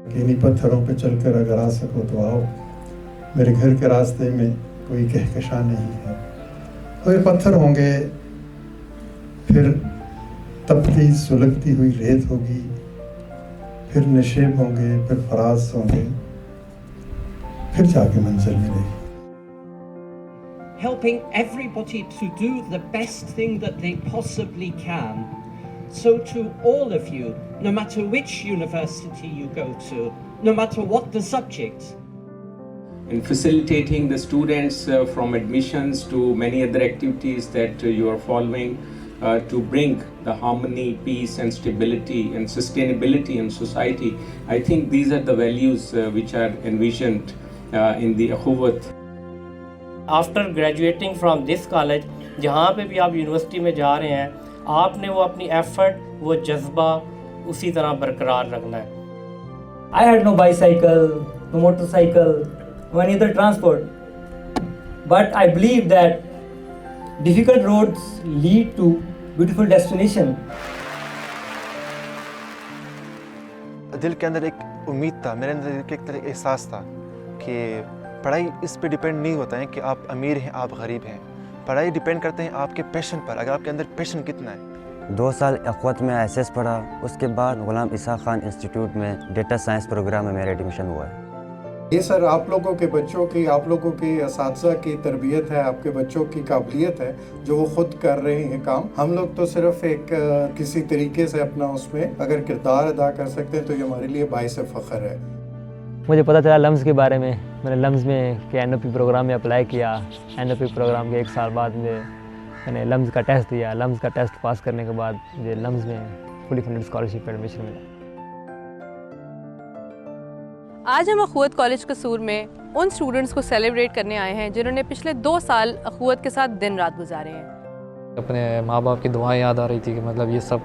कि इन्हीं पत्थरों पे चलकर अगर आ सको तो आओ, मेरे घर के रास्ते में कोई कहकशा नहीं है। तो ये पत्थर होंगे, फिर तपती सुलगती हुई रेत होगी, फिर नशेब होंगे, फिर फराज होंगे, फिर जाके मंजिल मिलेगी। Helping everybody to do the best thing that they possibly can. So to all of you, no matter which university you go to, no matter what the subject, in facilitating the students from admissions to many other activities that you are following to bring the harmony, peace and stability and sustainability in society. I think these are the values which are envisioned in the Akhuwat. After graduating from this college, जहाँ पे भी आप university में जा रहे हैं, आपने वो अपनी एफर्ट, वो जज्बा उसी तरह बरकरार रखना है। I had no bicycle, no motorcycle, no any other transport. But I believe that difficult roads lead to beautiful destination. दिल के अंदर एक उम्मीद था, मेरे अंदर एक तरह एहसास था कि पढ़ाई इस पे डिपेंड नहीं होता है कि आप अमीर हैं, आप गरीब हैं। पढ़ाई डिपेंड करते हैं आपके पैशन पर, अगर आपके अंदर पैशन कितना है। 2 साल अखवत में एसएस पढ़ा, उसके बाद गुलाम इसाक खान इंस्टीट्यूट में डेटा साइंस प्रोग्राम में मेरा एडमिशन हुआ है। ये सर आप लोगों के बच्चों की, आप लोगों की असातिज़ा की तरबियत है, आपके बच्चों की काबिलियत है जो वो खुद कर रहे हैं काम। हम लोग तो सिर्फ एक किसी तरीके से अपना उसमें अगर किरदार अदा कर सकते हैं तो ये हमारे लिए बाइस फ़ख्र है। मुझे पता चला लम्स के बारे में, मैंने लम्स में के एनओपी प्रोग्राम में अप्लाई किया। एनओपी प्रोग्राम के 1 साल बाद मैंने लम्स का टेस्ट दिया। लम्स का टेस्ट पास करने के बाद मुझे लम्स में फुली फंडेड स्कॉलरशिप एडमिशन मिला। आज हम अखुवत कॉलेज कसूर में उन स्टूडेंट्स को सेलिब्रेट करने आए हैं जिन्होंने पिछले 2 साल अखुवत के साथ दिन रात गुजारे हैं। अपने माँ बाप की दुआएं याद आ रही थी कि मतलब ये सब,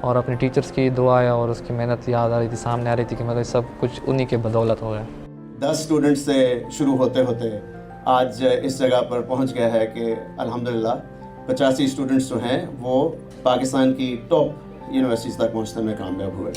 और अपने टीचर्स की दुआएं और उसकी मेहनत याद आ रही थी, सामने आ रही थी कि मतलब सब कुछ उन्हीं के बदौलत हो गया। 10 स्टूडेंट्स से शुरू होते होते आज इस जगह पर पहुंच गया है कि अल्हम्दुलिल्लाह 85 स्टूडेंट्स जो हैं वो पाकिस्तान की टॉप यूनिवर्सिटीज़ तक पहुंचने में कामयाब हुए।